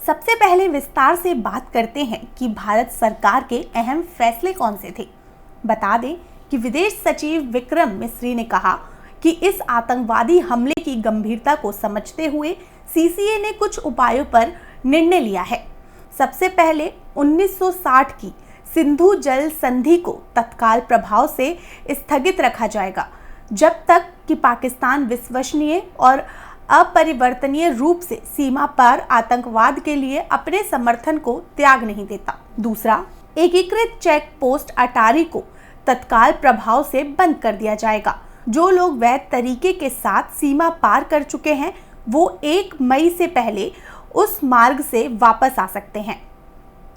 सबसे पहले विस्तार से बात करते हैं कि भारत सरकार के अहम फैसले कौन से थे। बता दें कि विदेश सचिव विक्रम मिस्री ने कहा कि इस आतंकवादी हमले की गंभीरता को समझते हुए सीसीए ने कुछ उपायों पर निर्णय लिया है। सबसे पहले 1960 की सिंधु जल संधि को तत्काल प्रभाव से स्थगित रखा जाएगा, जब तक कि पाकिस्तान विश्वसनीय और अपरिवर्तनीय रूप से सीमा पार आतंकवाद के लिए अपने समर्थन को त्याग नहीं देता। दूसरा, एकीकृत चेक पोस्ट अटारी को तत्काल प्रभाव से बंद कर दिया जाएगा। जो लोग वैध तरीके के साथ सीमा पार कर चुके हैं वो 1 मई से पहले उस मार्ग से वापस आ सकते हैं।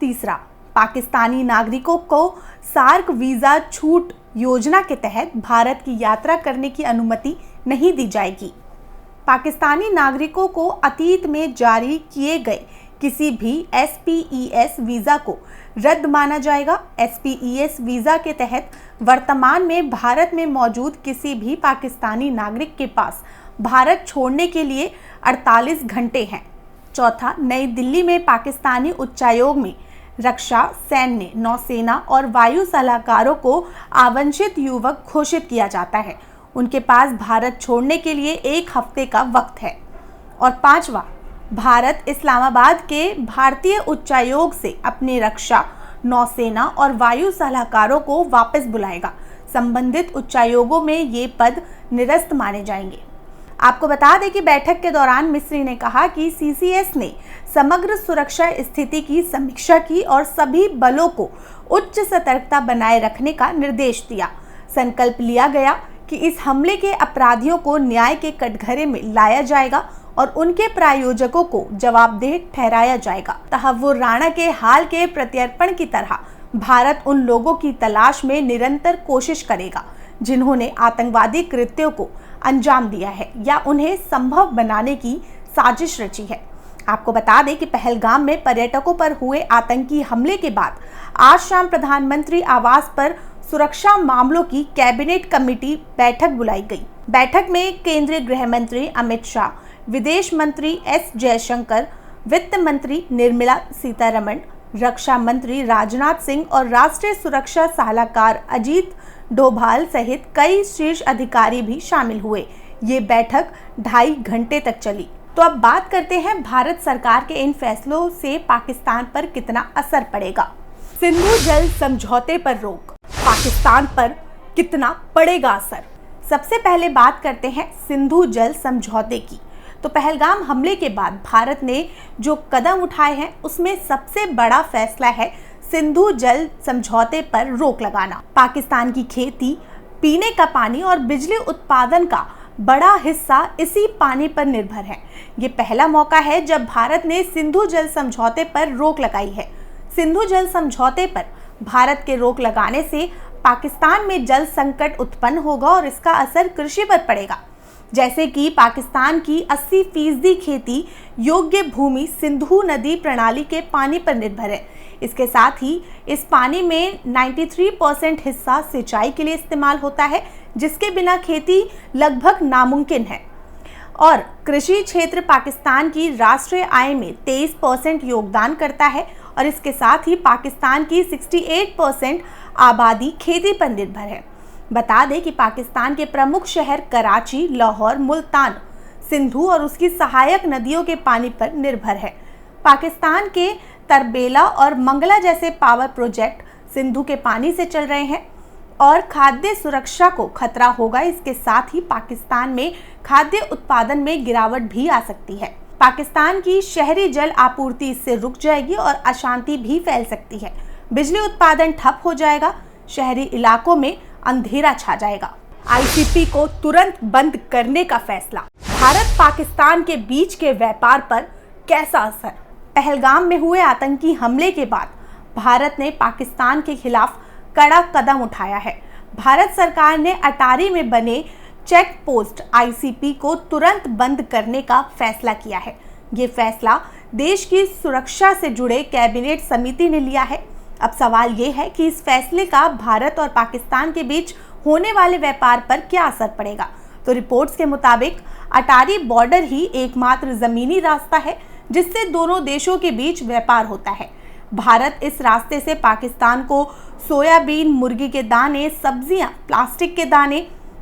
तीसरा, पाकिस्तानी नागरिकों को सार्क वीजा छूट योजना के तहत भारत की यात्रा करने की अनुमति नहीं दी जाएगी। पाकिस्तानी नागरिकों को अतीत में जारी किए गए किसी भी SPES वीज़ा को रद्द माना जाएगा। SPES वीज़ा के तहत वर्तमान में भारत में मौजूद किसी भी पाकिस्तानी नागरिक के पास भारत छोड़ने के लिए 48 घंटे हैं। चौथा, नई दिल्ली में पाकिस्तानी उच्चायोग में रक्षा, सैन्य, नौसेना और वायु सलाहकारों को आवांछित युवक घोषित किया जाता है। उनके पास भारत छोड़ने के लिए 1 हफ्ते का वक्त है। और पांचवा, भारत इस्लामाबाद के भारतीय उच्चायोग से अपने रक्षा, नौसेना और वायु सलाहकारों को वापस बुलाएगा। संबंधित उच्चायोगों में ये पद निरस्त माने जाएंगे। आपको बता दें कि बैठक के दौरान मिस्री ने कहा कि CCS ने समग्र सुरक्षा स्थिति की समीक्षा की और सभी बलों को उच्च सतर्कता बनाए रखने का निर्देश दिया। संकल्प लिया गया कि इस हमले के अपराधियों को न्याय के कटघरे में लाया जाएगा और उनके प्रायोजकों को जवाबदेह ठहराया जाएगा। तहव्वुर राणा के हाल के प्रत्यर्पण की तरह भारत उन लोगों की तलाश में निरंतर कोशिश करेगा जिन्होंने आतंकवादी कृत्यों को अंजाम दिया है या उन्हें संभव बनाने की साजिश रची है। आपको बता दें कि पहलगाम में पर्यटकों पर हुए आतंकी हमले के बाद आज शाम प्रधानमंत्री आवास पर सुरक्षा मामलों की कैबिनेट कमेटी बैठक बुलाई गई। बैठक में केंद्रीय गृह मंत्री अमित शाह, विदेश मंत्री S जयशंकर, वित्त मंत्री निर्मला सीतारमण, रक्षा मंत्री राजनाथ सिंह और राष्ट्रीय सुरक्षा सलाहकार अजीत डोभाल सहित कई शीर्ष अधिकारी भी शामिल हुए। ये बैठक 2.5 घंटे तक चली। तो अब बात करते हैं भारत सरकार के इन फैसलों से पाकिस्तान पर कितना असर पड़ेगा। सिंधु जल समझौते पर रोक, पाकिस्तान पर कितना पड़ेगा असर। सबसे पहले बात करते हैं सिंधु जल समझौते की। तो पहलगाम हमले के बाद भारत ने जो कदम उठाए हैं उसमें सबसे बड़ा फैसला है सिंधु जल समझौते पर रोक लगाना। पाकिस्तान की खेती, पीने का पानी और बिजली उत्पादन का बड़ा हिस्सा इसी पानी पर निर्भर है। ये पहला मौका है जब भारत ने सिंधु जल समझौते पर रोक लगाई है। सिंधु जल समझौते पर भारत के रोक लगाने से पाकिस्तान में जल संकट उत्पन्न होगा और इसका असर कृषि पर पड़ेगा। जैसे कि पाकिस्तान की 80% खेती योग्य भूमि सिंधु नदी प्रणाली के पानी पर निर्भर है। इसके साथ ही इस पानी में 93% हिस्सा सिंचाई के लिए इस्तेमाल होता है, जिसके बिना खेती लगभग नामुमकिन है। और कृषि क्षेत्र पाकिस्तान की राष्ट्रीय आय में 23% योगदान करता है और इसके साथ ही पाकिस्तान की 68% आबादी खेती पर निर्भर है। बता दें कि पाकिस्तान के प्रमुख शहर कराची, लाहौर, मुल्तान सिंधु और उसकी सहायक नदियों के पानी पर निर्भर है। पाकिस्तान के तरबेला और मंगला जैसे पावर प्रोजेक्ट सिंधु के पानी से चल रहे हैं और खाद्य सुरक्षा को खतरा होगा। इसके साथ ही पाकिस्तान में खाद्य उत्पादन में गिरावट भी आ सकती है। पाकिस्तान की शहरी जल आपूर्ति इससे रुक जाएगी और अशांति भी फैल सकती है। बिजली उत्पादन ठप हो जाएगा, शहरी इलाकों में अंधेरा छा जाएगा। ICP को तुरंत बंद करने का फैसला, भारत पाकिस्तान के बीच के व्यापार पर कैसा असर। पहलगाम में हुए आतंकी हमले के बाद भारत ने पाकिस्तान के खिलाफ कड़ा कदम उठाया है। भारत सरकार ने अटारी में बने चेक पोस्ट ICP को तुरंत बंद करने का फैसला किया है। ये फैसला देश की सुरक्षा से जुड़े कैबिनेट समिति ने लिया है। अब सवाल ये है कि इस फैसले का भारत और पाकिस्तान के बीच होने वाले व्यापार पर क्या असर पड़ेगा। तो रिपोर्ट्स के मुताबिक अटारी बॉर्डर ही एकमात्र जमीनी रास्ता है जिससे दोनों देशों के बीच व्यापार होता है। भारत इस रास्ते से पाकिस्तान को सोयाबीन, मुर्गी के दाने, सब्जियां, प्लास्टिक के दाने,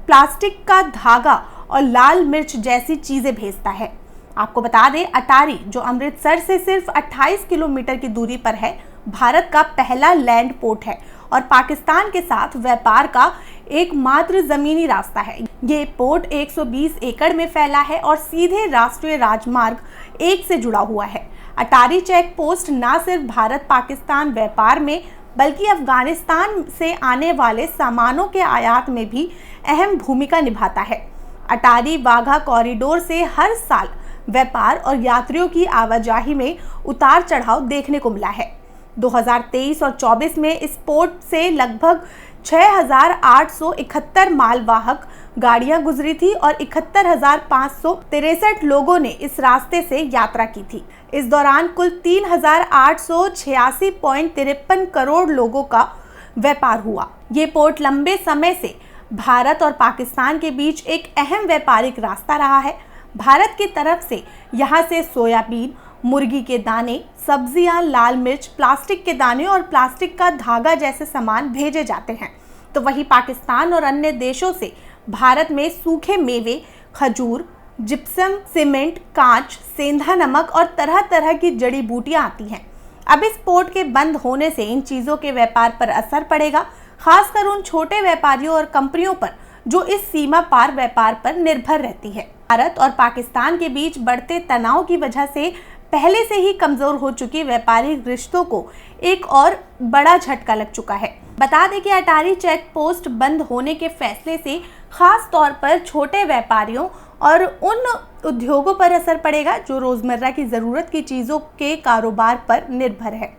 प्लास्टिक का धागा और लाल मिर्च जैसी चीजें भेजता है। आपको बता दें, अटारी जो अमृतसर से सिर्फ 28 किलोमीटर की दूरी पर है, भारत का पहला लैंड पोर्ट है और पाकिस्तान के साथ व्यापार का एकमात्र जमीनी रास्ता है। ये पोर्ट 120 एकड़ में फैला है और सीधे राष्ट्रीय राजमार्ग 1 से जुड़ा हुआ है। अटारी चेक पोस्ट न सिर्फ भारत पाकिस्तान व्यापार में बल्कि अफगानिस्तान से आने वाले सामानों के आयात में भी अहम भूमिका निभाता है। अटारी वाघा कॉरिडोर से हर साल व्यापार और यात्रियों की आवाजाही में उतार चढ़ाव देखने को मिला है। 2023 और 24 में इस पोर्ट से लगभग 6,871 मालवाहक गाड़ियां गुजरी थी और 71,563 लोगों ने इस रास्ते से यात्रा की थी। इस दौरान कुल 3,886.53 करोड़ लोगों का व्यापार हुआ। ये पोर्ट लंबे समय से भारत और पाकिस्तान के बीच एक अहम व्यापारिक रास्ता रहा है। भारत की तरफ से यहाँ से सोयाबीन, मुर्गी के दाने, सब्जियां, लाल मिर्च, प्लास्टिक के दाने और प्लास्टिक का धागा जैसे सामान भेजे जाते हैं, तो वहीं पाकिस्तान और अन्य देशों से भारत में सूखे मेवे, खजूर, जिप्सम, सीमेंट, कांच, सेंधा नमक और तरह तरह की जड़ी बूटियां आती हैं। अब इस पोर्ट के बंद होने से इन चीज़ों के व्यापार पर असर पड़ेगा, खासकर उन छोटे व्यापारियों और कंपनियों पर जो इस सीमा पार व्यापार पर निर्भर रहती है। भारत और पाकिस्तान के बीच बढ़ते तनाव की वजह से पहले से ही कमजोर हो चुकी व्यापारिक रिश्तों को एक और बड़ा झटका लग चुका है। बता दें कि अटारी चेक पोस्ट बंद होने के फैसले से खास तौर पर छोटे व्यापारियों और उन उद्योगों पर असर पड़ेगा जो रोजमर्रा की जरूरत की चीजों के कारोबार पर निर्भर है।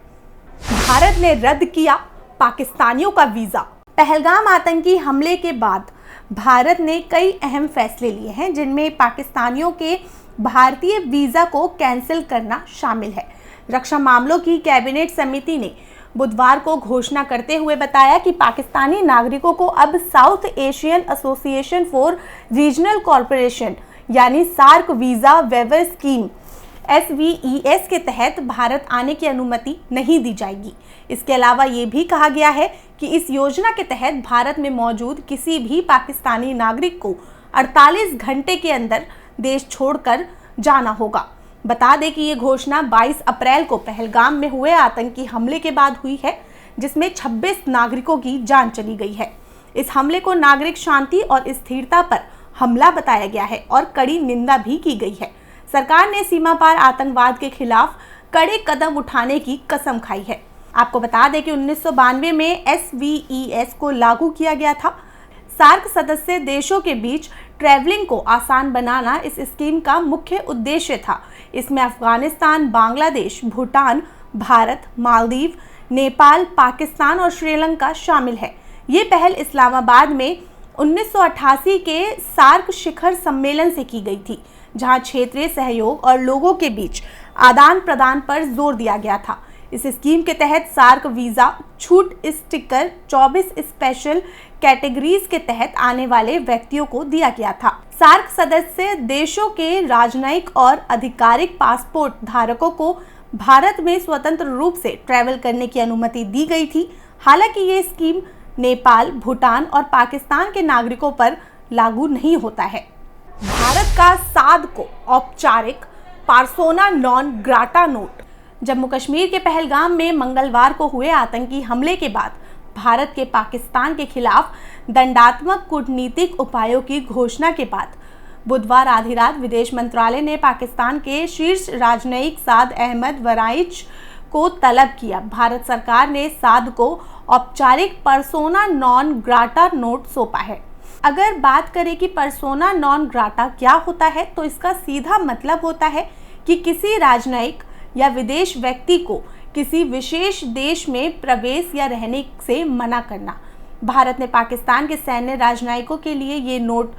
भारत ने रद्द किया पाकिस्तानियों का वीजा। पहलगाम आतंकी हमले के बाद भारत ने कई अहम फैसले लिए हैं, जिनमें पाकिस्तानियों के भारतीय वीजा को कैंसिल करना शामिल है। रक्षा मामलों की कैबिनेट समिति ने बुधवार को घोषणा करते हुए बताया कि पाकिस्तानी नागरिकों को अब South Asian association for regional corporation यानी SAARC visa waiver scheme SVES के तहत भारत आने की अनुमति नहीं दी जाएगी। इसके अलावा ये भी कहा गया है कि इस योजना के तहत भारत में मौजूद किसी भी पाकिस्तानी नागरिक को 48 घंटे के अंदर देश छोड़कर जाना होगा। बता दें कि ये घोषणा 22 अप्रैल को पहलगाम में हुए आतंकी हमले के बाद हुई है, जिसमें 26 नागरिकों की जान चली गई है। इस हमले को नागरिक शांति और स्थिरता पर हमला बताया गया है और कड़ी निंदा भी की गई है। सरकार ने सीमा पार आतंकवाद के खिलाफ कड़े कदम उठाने की कसम खाई है। आपको बता दें कि 1992 में SVES को लागू किया गया था। सार्क सदस्य देशों के बीच ट्रैवलिंग को आसान बनाना इस स्कीम का मुख्य उद्देश्य था। इसमें अफगानिस्तान, बांग्लादेश, भूटान, भारत, मालदीव, नेपाल, पाकिस्तान और श्रीलंका शामिल है। ये पहल इस्लामाबाद में 1988 के सार्क शिखर सम्मेलन से की गई थी, जहां क्षेत्रीय सहयोग और लोगों के बीच आदान प्रदान पर जोर दिया गया था। इस स्कीम के तहत सार्क वीजा छूट स्टिकर 24 स्पेशल कैटेगरीज के तहत आने वाले व्यक्तियों को दिया गया था। सार्क सदस्य देशों के राजनयिक और आधिकारिक पासपोर्ट धारकों को भारत में स्वतंत्र रूप से ट्रैवल करने की अनुमति दी गई थी। हालांकि ये स्कीम नेपाल, भूटान और पाकिस्तान के नागरिकों पर लागू नहीं होता है। भारत का साद को औपचारिक persona non grata note. Jammu Kashmir के पहलगाम में मंगलवार को हुए आतंकी हमले के बाद भारत के पाकिस्तान के खिलाफ दंडात्मक कूटनीतिक उपायों की घोषणा के बाद बुधवार आधी रात विदेश मंत्रालय ने पाकिस्तान के शीर्ष राजनयिक साद अहमद वराइच को तलब किया। भारत सरकार ने साद को औपचारिक पर्सोना नॉन ग्राटा नोट सौंपा है। अगर बात करें कि पर्सोना नॉन ग्राटा क्या होता है, तो इसका सीधा मतलब होता है कि किसी राजनयिक या विदेश व्यक्ति को किसी विशेष देश में प्रवेश या रहने से मना करना। भारत ने पाकिस्तान के सैन्य राजनयिकों के लिए ये नोट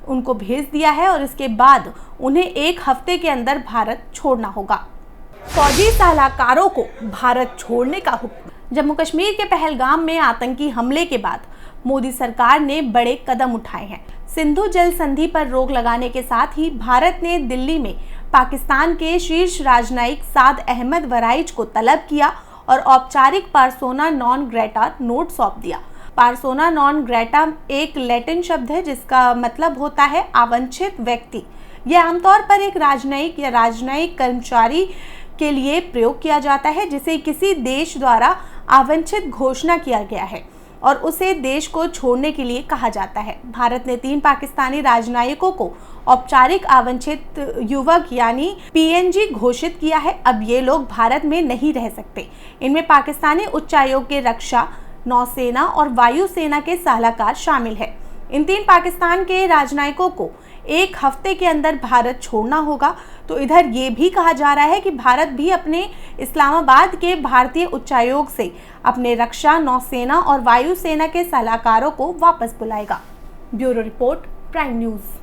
उनको भेज दिया है और इसके बाद उन्हें 1 हफ्ते के अंदर भारत छोड़ना होगा। फौजी सलाहकारों को भारत छोड़ने का हुक्म। जम्मू कश्मीर के पहलगाम में आतंकी हमले के बाद मोदी सरकार ने बड़े कदम उठाए हैं। सिंधु जल संधि पर रोक लगाने के साथ ही भारत ने दिल्ली में पाकिस्तान के शीर्ष राजनयिक साद अहमद वराइच को तलब किया और औपचारिक पार्सोना नॉन ग्रेटा नोट सौंप दिया। पार्सोना नॉन ग्रेटा एक लैटिन शब्द है जिसका मतलब होता है अवांछित व्यक्ति। यह आमतौर पर एक राजनयिक या राजनयिक कर्मचारी के लिए प्रयोग किया जाता है जिसे किसी देश द्वारा अवांछित घोषणा किया गया है और उसे देश को छोड़ने के लिए कहा जाता है। भारत ने 3 पाकिस्तानी राजनयिकों को औपचारिक अवांछित युवक यानी पीएनजी घोषित किया है। अब ये लोग भारत में नहीं रह सकते। इनमें पाकिस्तानी उच्चायोग के रक्षा, नौसेना और वायुसेना के सलाहकार शामिल है। इन 3 पाकिस्तान के राजनयिकों को 1 हफ्ते के अंदर भारत छोड़ना होगा। तो इधर ये भी कहा जा रहा है कि भारत भी अपने इस्लामाबाद के भारतीय उच्चायोग से अपने रक्षा, नौसेना और वायुसेना के सलाहकारों को वापस बुलाएगा। Bureau report, prime news.